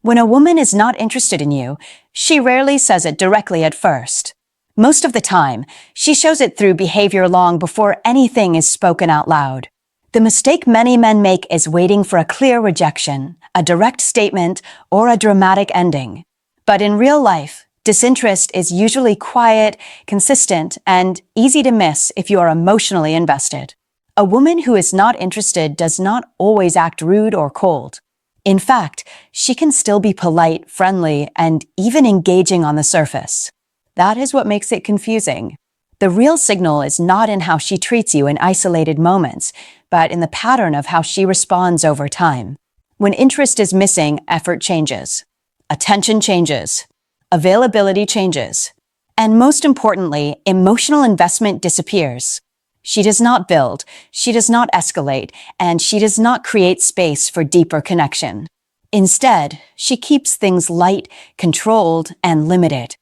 When a woman is not interested in you, she rarely says it directly at first. Most of the time, she shows it through behavior long before anything is spoken out loud. The mistake many men make is waiting for a clear rejection, a direct statement, or a dramatic ending. But in real life, disinterest is usually quiet, consistent, and easy to miss if you are emotionally invested. A woman who is not interested does not always act rude or cold. In fact, she can still be polite, friendly, and even engaging on the surface. That is what makes it confusing. The real signal is not in how she treats you in isolated moments, but in the pattern of how she responds over time. When interest is missing, effort changes. Attention changes. Availability changes. And most importantly, emotional investment disappears. She does not build, she does not escalate, and she does not create space for deeper connection. Instead, she keeps things light, controlled, and limited.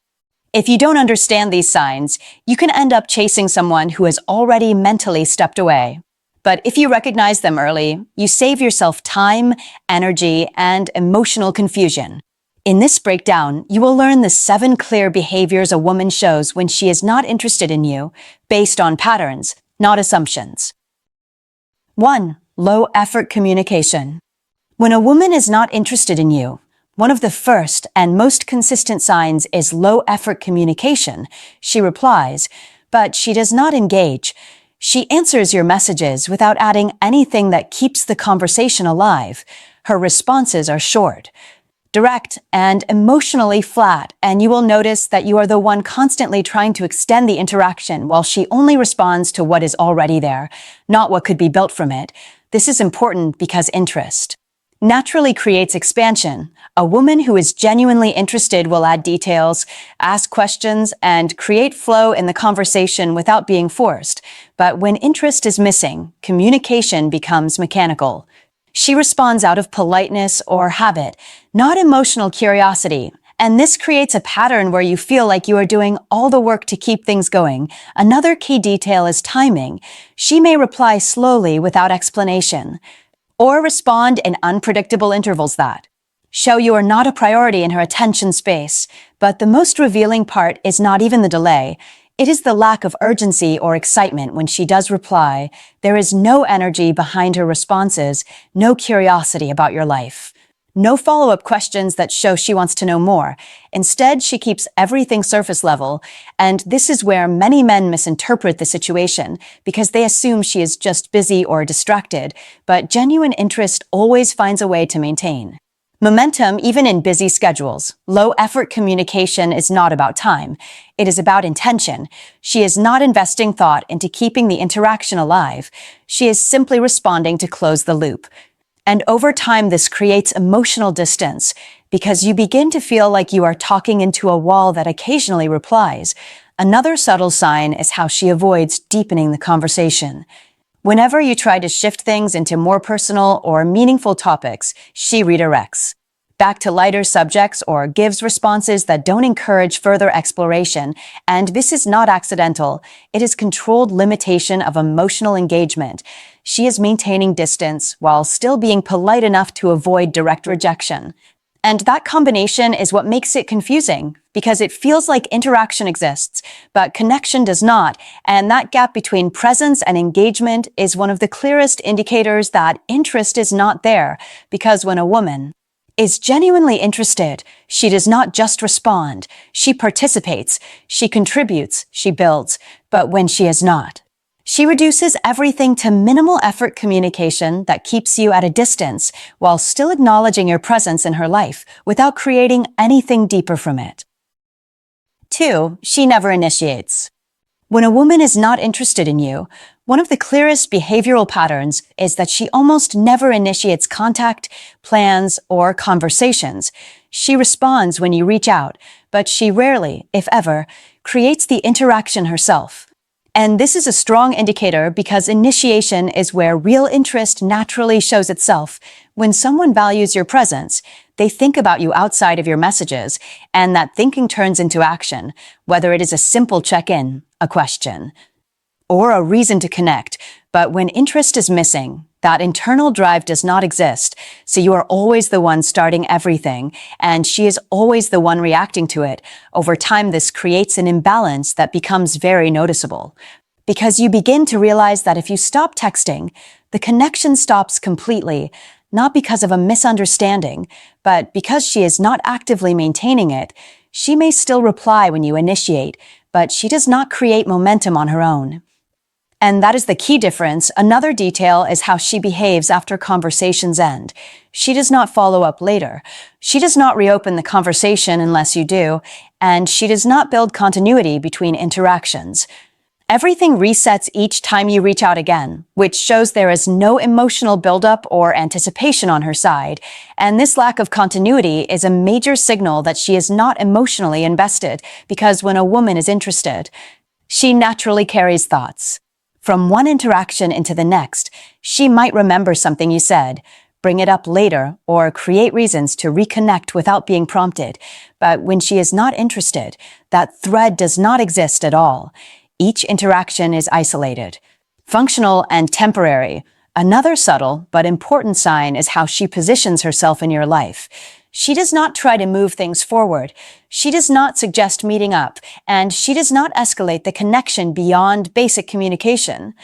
If you don't understand these signs, you can end up chasing someone who has already mentally stepped away. But if you recognize them early, you save yourself time, energy, and emotional confusion. In this breakdown, you will learn the 7 clear behaviors a woman shows when she is not interested in you, based on patterns, not assumptions. 1. Low-effort communication. When a woman is not interested in you, one of the first and most consistent signs is low-effort communication. She replies, but she does not engage. She answers your messages without adding anything that keeps the conversation alive. Her responses are short, direct, and emotionally flat, and you will notice that you are the one constantly trying to extend the interaction while she only responds to what is already there, not what could be built from it. This is important because interest naturally creates expansion. A woman who is genuinely interested will add details, ask questions, and create flow in the conversation without being forced. But when interest is missing, communication becomes mechanical. She responds out of politeness or habit, not emotional curiosity. And this creates a pattern where you feel like you are doing all the work to keep things going. Another key detail is timing. She may reply slowly without explanation, or respond in unpredictable intervals that show you are not a priority in her attention space. But the most revealing part is not even the delay. It is the lack of urgency or excitement when she does reply. There is no energy behind her responses, no curiosity about your life, no follow-up questions that show she wants to know more. Instead, she keeps everything surface level, and this is where many men misinterpret the situation because they assume she is just busy or distracted, but genuine interest always finds a way to maintain momentum even in busy schedules. Low-effort communication is not about time. It is about intention. She is not investing thought into keeping the interaction alive. She is simply responding to close the loop. And over time, this creates emotional distance because you begin to feel like you are talking into a wall that occasionally replies. Another subtle sign is how she avoids deepening the conversation. Whenever you try to shift things into more personal or meaningful topics, she redirects back to lighter subjects or gives responses that don't encourage further exploration. And this is not accidental. It is controlled limitation of emotional engagement. She is maintaining distance while still being polite enough to avoid direct rejection. And that combination is what makes it confusing, because it feels like interaction exists, but connection does not. And that gap between presence and engagement is one of the clearest indicators that interest is not there, because when a woman is genuinely interested, she does not just respond, she participates, she contributes, she builds. But when she is not, she reduces everything to minimal effort communication that keeps you at a distance while still acknowledging your presence in her life without creating anything deeper from it. 2. She never initiates. When a woman is not interested in you, one of the clearest behavioral patterns is that she almost never initiates contact, plans, or conversations. She responds when you reach out, but she rarely, if ever, creates the interaction herself. And this is a strong indicator because initiation is where real interest naturally shows itself. When someone values your presence, they think about you outside of your messages, and that thinking turns into action, whether it is a simple check-in, a question, or a reason to connect. But when interest is missing, That internal drive does not exist, so you are always the one starting everything, and she is always the one reacting to it. Over time, this creates an imbalance that becomes very noticeable. Because you begin to realize that if you stop texting, the connection stops completely, not because of a misunderstanding, but because she is not actively maintaining it. She may still reply when you initiate, but she does not create momentum on her own. And that is the key difference. Another detail is how she behaves after conversations end. She does not follow up later. She does not reopen the conversation unless you do, and she does not build continuity between interactions. Everything resets each time you reach out again, which shows there is no emotional buildup or anticipation on her side. And this lack of continuity is a major signal that she is not emotionally invested, because when a woman is interested, she naturally carries thoughts. From one interaction into the next, she might remember something you said, bring it up later, or create reasons to reconnect without being prompted. But when she is not interested, that thread does not exist at all. Each interaction is isolated, functional, and temporary. Another subtle but important sign is how she positions herself in your life. She does not try to move things forward. She does not suggest meeting up, and she does not escalate the connection beyond basic communication.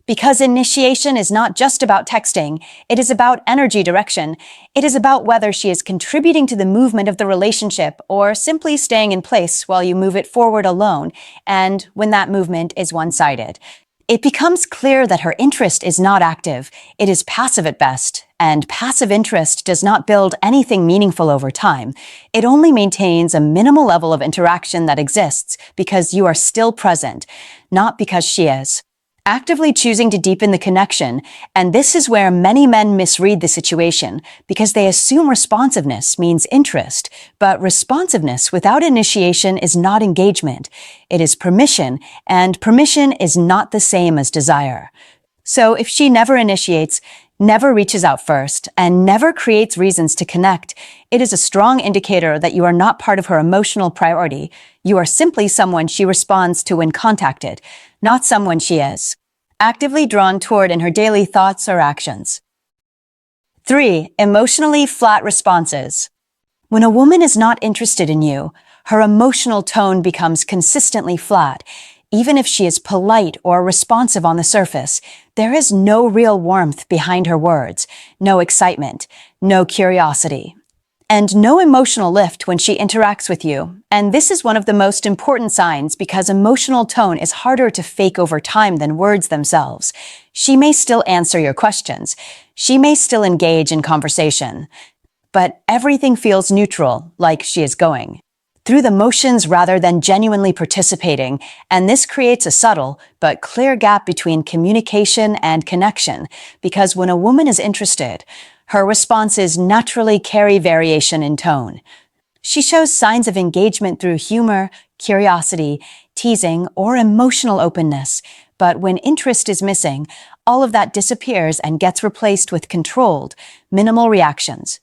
Because initiation is not just about texting, it is about energy direction. It is about whether she is contributing to the movement of the relationship or simply staying in place while you move it forward alone, and when that movement is one-sided. It becomes clear that her interest is not active, it is passive at best, and passive interest does not build anything meaningful over time. It only maintains a minimal level of interaction that exists because you are still present, not because she is. Actively choosing to deepen the connection, and this is where many men misread the situation because they assume responsiveness means interest, but responsiveness without initiation is not engagement. It is permission, and permission is not the same as desire. So if she never initiates, never reaches out first, and never creates reasons to connect, it is a strong indicator that you are not part of her emotional priority. You are simply someone she responds to when contacted, not someone she is actively drawn toward in her daily thoughts or actions. 3. Emotionally flat responses. When a woman is not interested in you, her emotional tone becomes consistently flat. Even if she is polite or responsive on the surface, there is no real warmth behind her words, no excitement, no curiosity, and no emotional lift when she interacts with you. And this is one of the most important signs because emotional tone is harder to fake over time than words themselves. She may still answer your questions. She may still engage in conversation. But everything feels neutral, like she is going through the motions rather than genuinely participating, and this creates a subtle but clear gap between communication and connection, because when a woman is interested, her responses naturally carry variation in tone. She shows signs of engagement through humor, curiosity, teasing, or emotional openness, but when interest is missing, all of that disappears and gets replaced with controlled, minimal reactions.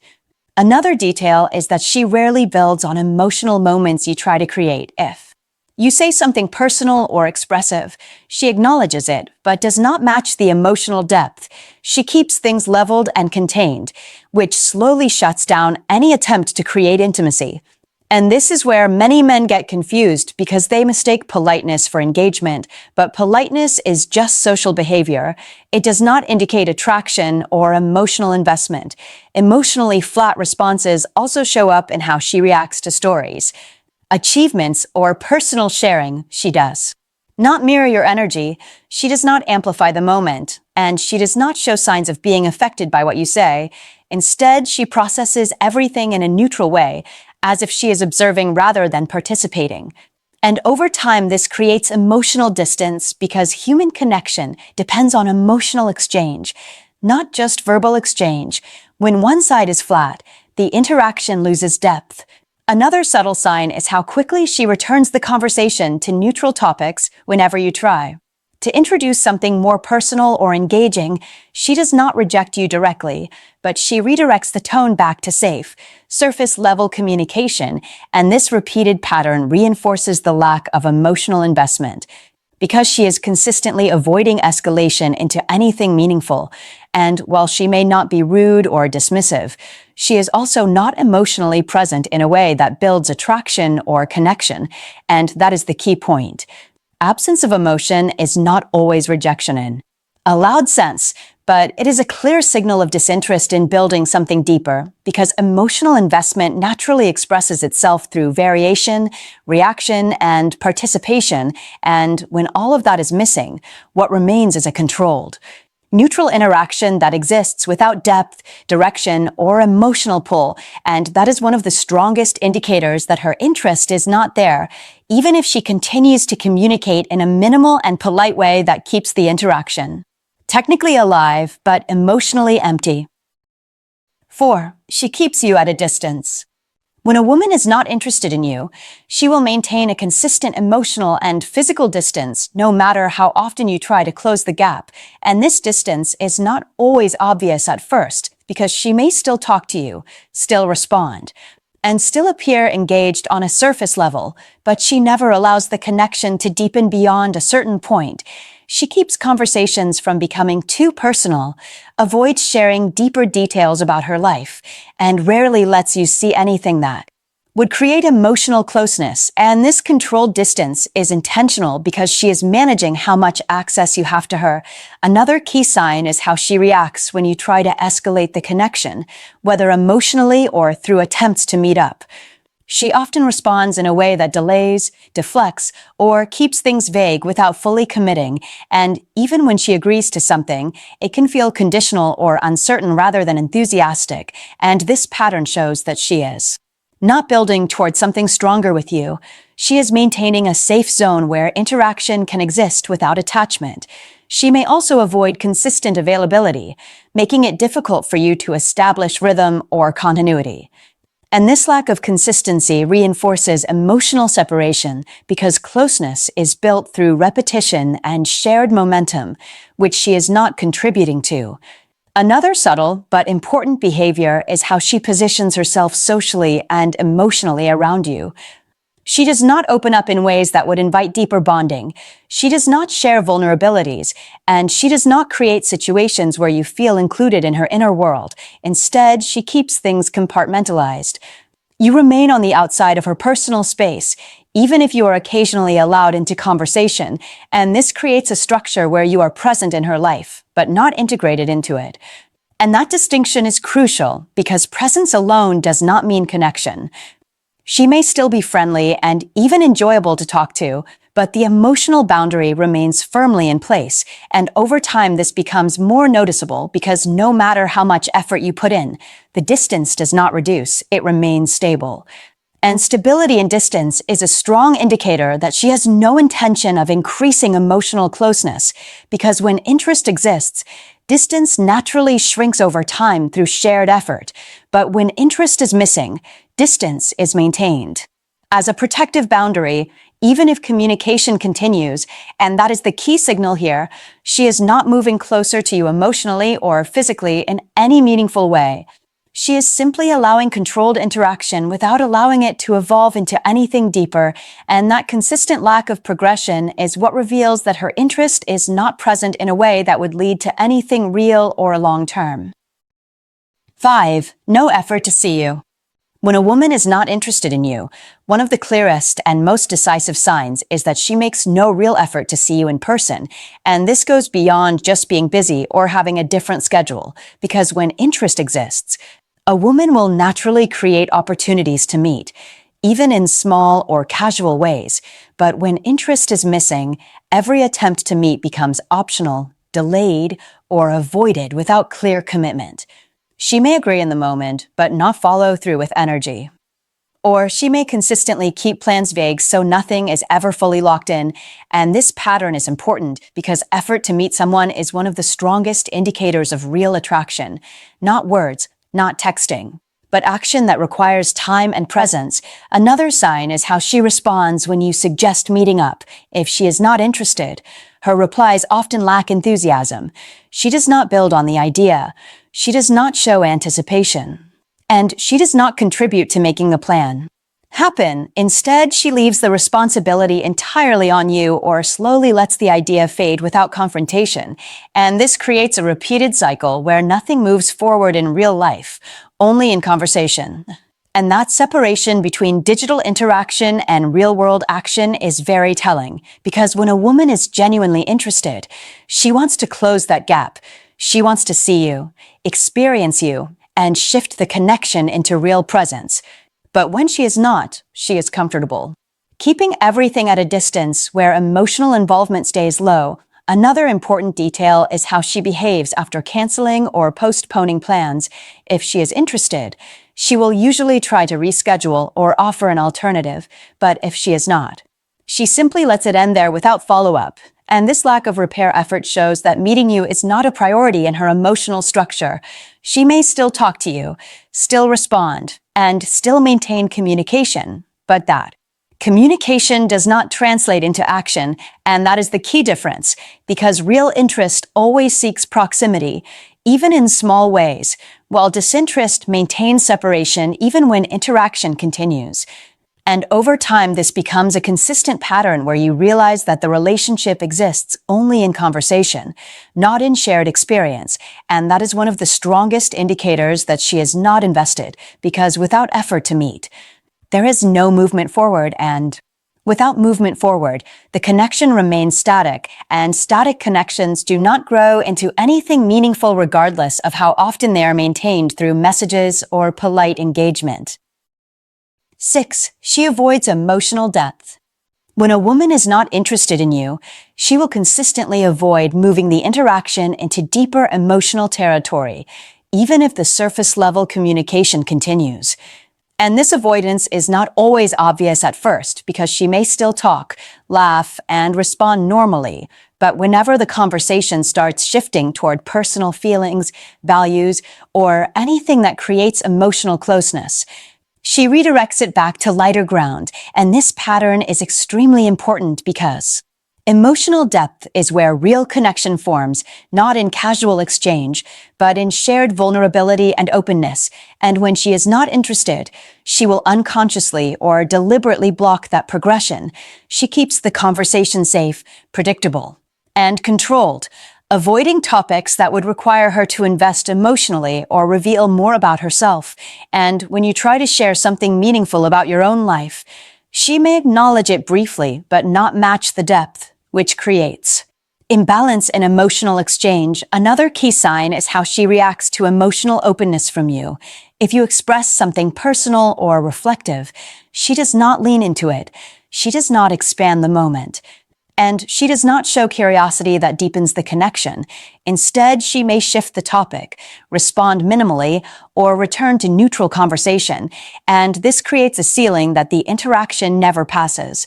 Another detail is that she rarely builds on emotional moments you try to create. If you say something personal or expressive, she acknowledges it, but does not match the emotional depth. She keeps things leveled and contained, which slowly shuts down any attempt to create intimacy. And this is where many men get confused because they mistake politeness for engagement, but politeness is just social behavior. It does not indicate attraction or emotional investment. Emotionally flat responses also show up in how she reacts to stories, achievements, or personal sharing. She does not mirror your energy, she does not amplify the moment, and she does not show signs of being affected by what you say. Instead, she processes everything in a neutral way, as if she is observing rather than participating. And over time, this creates emotional distance because human connection depends on emotional exchange, not just verbal exchange. When one side is flat, the interaction loses depth. Another subtle sign is how quickly she returns the conversation to neutral topics whenever you try to introduce something more personal or engaging. She does not reject you directly, but she redirects the tone back to safe, surface-level communication, and this repeated pattern reinforces the lack of emotional investment. Because she is consistently avoiding escalation into anything meaningful, And while she may not be rude or dismissive, she is also not emotionally present in a way that builds attraction or connection, and that is the key point. Absence of emotion is not always rejection in a loud sense, but it is a clear signal of disinterest in building something deeper, because emotional investment naturally expresses itself through variation, reaction, and participation, and when all of that is missing, what remains is a controlled, neutral interaction that exists without depth, direction, or emotional pull, and that is one of the strongest indicators that her interest is not there, even if she continues to communicate in a minimal and polite way that keeps the interaction technically alive, but emotionally empty. 4. She keeps you at a distance. When a woman is not interested in you, she will maintain a consistent emotional and physical distance no matter how often you try to close the gap, and this distance is not always obvious at first because she may still talk to you, still respond, and still appear engaged on a surface level, but she never allows the connection to deepen beyond a certain point. She keeps conversations from becoming too personal, avoids sharing deeper details about her life, and rarely lets you see anything that would create emotional closeness, and this controlled distance is intentional because she is managing how much access you have to her. Another key sign is how she reacts when you try to escalate the connection, whether emotionally or through attempts to meet up. She often responds in a way that delays, deflects, or keeps things vague without fully committing, and even when she agrees to something, it can feel conditional or uncertain rather than enthusiastic, and this pattern shows that she is not building towards something stronger with you. She is maintaining a safe zone where interaction can exist without attachment. She may also avoid consistent availability, making it difficult for you to establish rhythm or continuity. And this lack of consistency reinforces emotional separation because closeness is built through repetition and shared momentum, which she is not contributing to. Another subtle but important behavior is how she positions herself socially and emotionally around you. She does not open up in ways that would invite deeper bonding. She does not share vulnerabilities, and she does not create situations where you feel included in her inner world. Instead, she keeps things compartmentalized. You remain on the outside of her personal space, even if you are occasionally allowed into conversation, and this creates a structure where you are present in her life, but not integrated into it. And that distinction is crucial because presence alone does not mean connection. She may still be friendly and even enjoyable to talk to, but the emotional boundary remains firmly in place, and over time this becomes more noticeable because no matter how much effort you put in, the distance does not reduce, it remains stable. And stability in distance is a strong indicator that she has no intention of increasing emotional closeness, because when interest exists, distance naturally shrinks over time through shared effort, but when interest is missing, distance is maintained. As a protective boundary, even if communication continues, and that is the key signal here, she is not moving closer to you emotionally or physically in any meaningful way. She is simply allowing controlled interaction without allowing it to evolve into anything deeper, and that consistent lack of progression is what reveals that her interest is not present in a way that would lead to anything real or long-term. 5. No effort to see you. When a woman is not interested in you, one of the clearest and most decisive signs is that she makes no real effort to see you in person, and this goes beyond just being busy or having a different schedule, because when interest exists, a woman will naturally create opportunities to meet, even in small or casual ways, but when interest is missing, every attempt to meet becomes optional, delayed, or avoided without clear commitment. She may agree in the moment, but not follow through with energy. Or she may consistently keep plans vague so nothing is ever fully locked in, and this pattern is important because effort to meet someone is one of the strongest indicators of real attraction. Not words, not texting, but action that requires time and presence. Another sign is how she responds when you suggest meeting up. If she is not interested, her replies often lack enthusiasm. She does not build on the idea. She does not show anticipation. And she does not contribute to making the plan. happen. Instead, she leaves the responsibility entirely on you or slowly lets the idea fade without confrontation. And this creates a repeated cycle where nothing moves forward in real life, only in conversation. And that separation between digital interaction and real-world action is very telling, because when a woman is genuinely interested, she wants to close that gap. She wants to see you, experience you, and shift the connection into real presence. But when she is not, she is comfortable. Keeping everything at a distance where emotional involvement stays low. Another important detail is how she behaves after canceling or postponing plans. If she is interested, she will usually try to reschedule or offer an alternative, but if she is not, she simply lets it end there without follow-up. And this lack of repair effort shows that meeting you is not a priority in her emotional structure. She may still talk to you, still respond, and still maintain communication, but that communication does not translate into action, and that is the key difference, because real interest always seeks proximity, even in small ways, while disinterest maintains separation even when interaction continues. And over time, this becomes a consistent pattern where you realize that the relationship exists only in conversation, not in shared experience. And that is one of the strongest indicators that she is not invested, because without effort to meet, there is no movement forward, and without movement forward, the connection remains static, and static connections do not grow into anything meaningful regardless of how often they are maintained through messages or polite engagement. 6. She avoids emotional depth. When a woman is not interested in you, she will consistently avoid moving the interaction into deeper emotional territory, even if the surface-level communication continues. And this avoidance is not always obvious at first, because she may still talk, laugh, and respond normally. But whenever the conversation starts shifting toward personal feelings, values, or anything that creates emotional closeness, she redirects it back to lighter ground, and this pattern is extremely important because emotional depth is where real connection forms, not in casual exchange, but in shared vulnerability and openness. And when she is not interested, she will unconsciously or deliberately block that progression. She keeps the conversation safe, predictable, and controlled, avoiding topics that would require her to invest emotionally or reveal more about herself. And when you try to share something meaningful about your own life, she may acknowledge it briefly but not match the depth, which creates imbalance in emotional exchange. Another key sign is how she reacts to emotional openness from you. If you express something personal or reflective, she does not lean into it. She does not expand the moment. And she does not show curiosity that deepens the connection. Instead, she may shift the topic, respond minimally, or return to neutral conversation. And this creates a ceiling that the interaction never passes.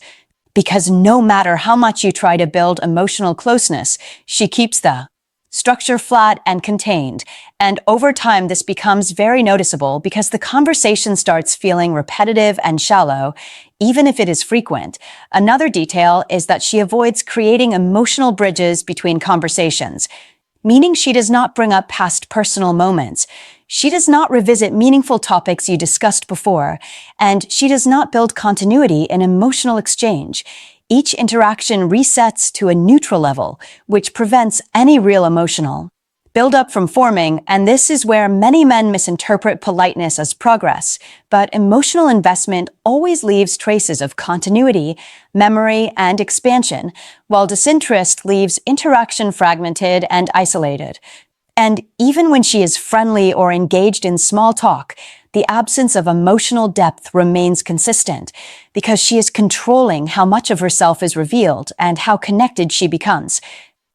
Because no matter how much you try to build emotional closeness, she keeps the structure flat and contained. And over time, this becomes very noticeable because the conversation starts feeling repetitive and shallow, even if it is frequent. Another detail is that she avoids creating emotional bridges between conversations, meaning she does not bring up past personal moments. She does not revisit meaningful topics you discussed before, and she does not build continuity in emotional exchange. Each interaction resets to a neutral level, which prevents any real emotional build-up from forming, and this is where many men misinterpret politeness as progress. But emotional investment always leaves traces of continuity, memory, and expansion, while disinterest leaves interaction fragmented and isolated. And even when she is friendly or engaged in small talk, the absence of emotional depth remains consistent because she is controlling how much of herself is revealed and how connected she becomes.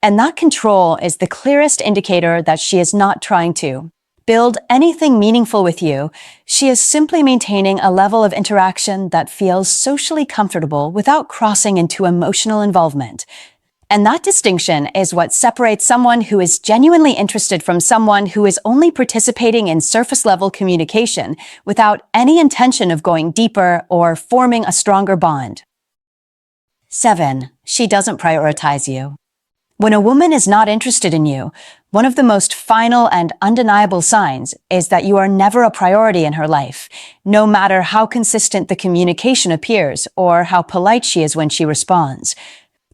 And that control is the clearest indicator that she is not trying to build anything meaningful with you. She is simply maintaining a level of interaction that feels socially comfortable without crossing into emotional involvement. And that distinction is what separates someone who is genuinely interested from someone who is only participating in surface-level communication without any intention of going deeper or forming a stronger bond. 7. She doesn't prioritize you. When a woman is not interested in you, one of the most final and undeniable signs is that you are never a priority in her life, no matter how consistent the communication appears or how polite she is when she responds.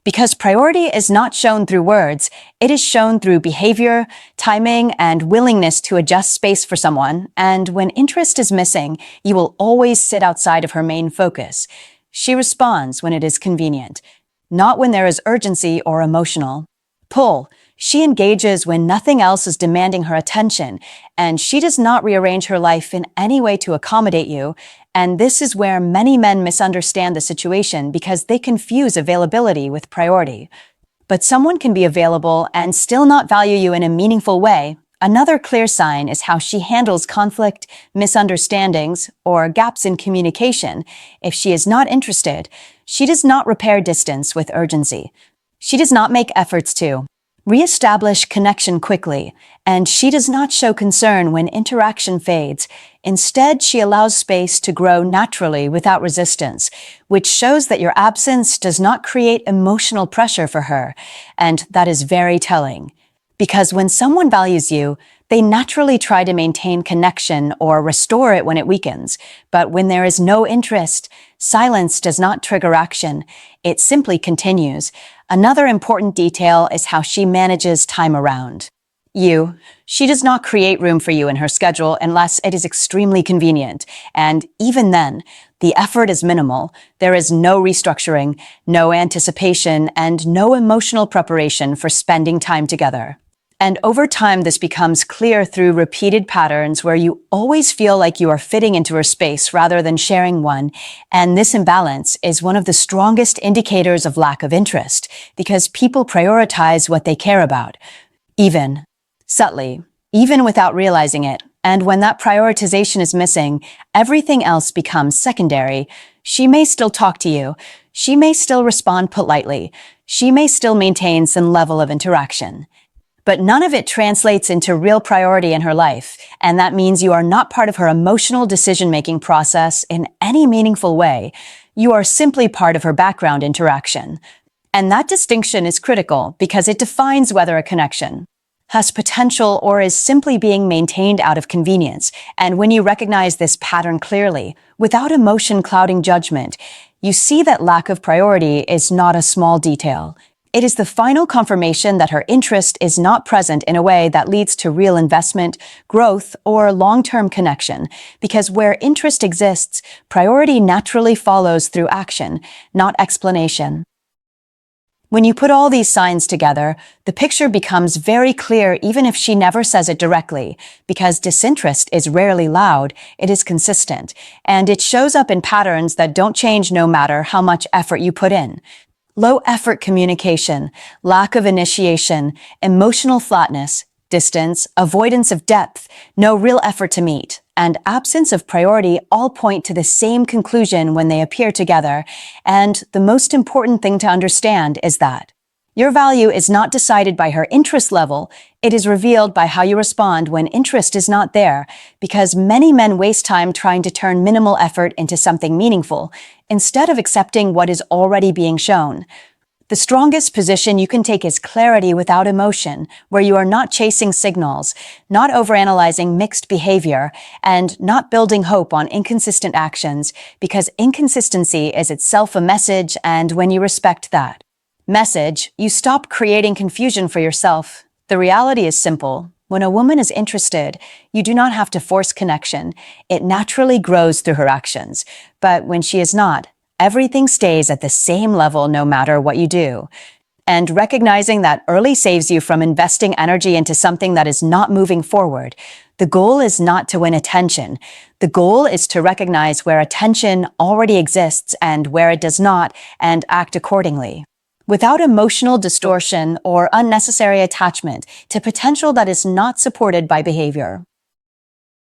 Because priority is not shown through words, it is shown through behavior, timing, and willingness to adjust space for someone, and when interest is missing, you will always sit outside of her main focus. She responds when it is convenient, not when there is urgency or emotional pull. She engages when nothing else is demanding her attention, and she does not rearrange her life in any way to accommodate you. And this is where many men misunderstand the situation because they confuse availability with priority. But someone can be available and still not value you in a meaningful way. Another clear sign is how she handles conflict, misunderstandings, or gaps in communication. If she is not interested, she does not repair distance with urgency. She does not make efforts to reestablish connection quickly, and she does not show concern when interaction fades. Instead, she allows space to grow naturally without resistance, which shows that your absence does not create emotional pressure for her, and that is very telling. Because when someone values you, they naturally try to maintain connection or restore it when it weakens. But when there is no interest, silence does not trigger action. It simply continues. Another important detail is how she manages time around you. She does not create room for you in her schedule unless it is extremely convenient. And even then, the effort is minimal. There is no restructuring, no anticipation, and no emotional preparation for spending time together. And over time, this becomes clear through repeated patterns where you always feel like you are fitting into her space rather than sharing one. And this imbalance is one of the strongest indicators of lack of interest because people prioritize what they care about, even subtly, even without realizing it. And when that prioritization is missing, everything else becomes secondary. She may still talk to you. She may still respond politely. She may still maintain some level of interaction. But none of it translates into real priority in her life, and that means you are not part of her emotional decision-making process in any meaningful way. You are simply part of her background interaction. And that distinction is critical because it defines whether a connection has potential or is simply being maintained out of convenience. And when you recognize this pattern clearly, without emotion clouding judgment, you see that lack of priority is not a small detail. It is the final confirmation that her interest is not present in a way that leads to real investment, growth, or long-term connection. Because where interest exists, priority naturally follows through action, not explanation. When you put all these signs together, the picture becomes very clear even if she never says it directly, because disinterest is rarely loud, it is consistent, and it shows up in patterns that don't change no matter how much effort you put in. Low-effort communication, lack of initiation, emotional flatness, distance, avoidance of depth, no real effort to meet, and absence of priority all point to the same conclusion when they appear together. And the most important thing to understand is that your value is not decided by her interest level, it is revealed by how you respond when interest is not there, because many men waste time trying to turn minimal effort into something meaningful, instead of accepting what is already being shown. The strongest position you can take is clarity without emotion, where you are not chasing signals, not overanalyzing mixed behavior, and not building hope on inconsistent actions, because inconsistency is itself a message, and when you respect that message, you stop creating confusion for yourself. The reality is simple. When a woman is interested, you do not have to force connection. It naturally grows through her actions. But when she is not, everything stays at the same level no matter what you do. And recognizing that early saves you from investing energy into something that is not moving forward. The goal is not to win attention. The goal is to recognize where attention already exists and where it does not, and act accordingly, without emotional distortion or unnecessary attachment to potential that is not supported by behavior.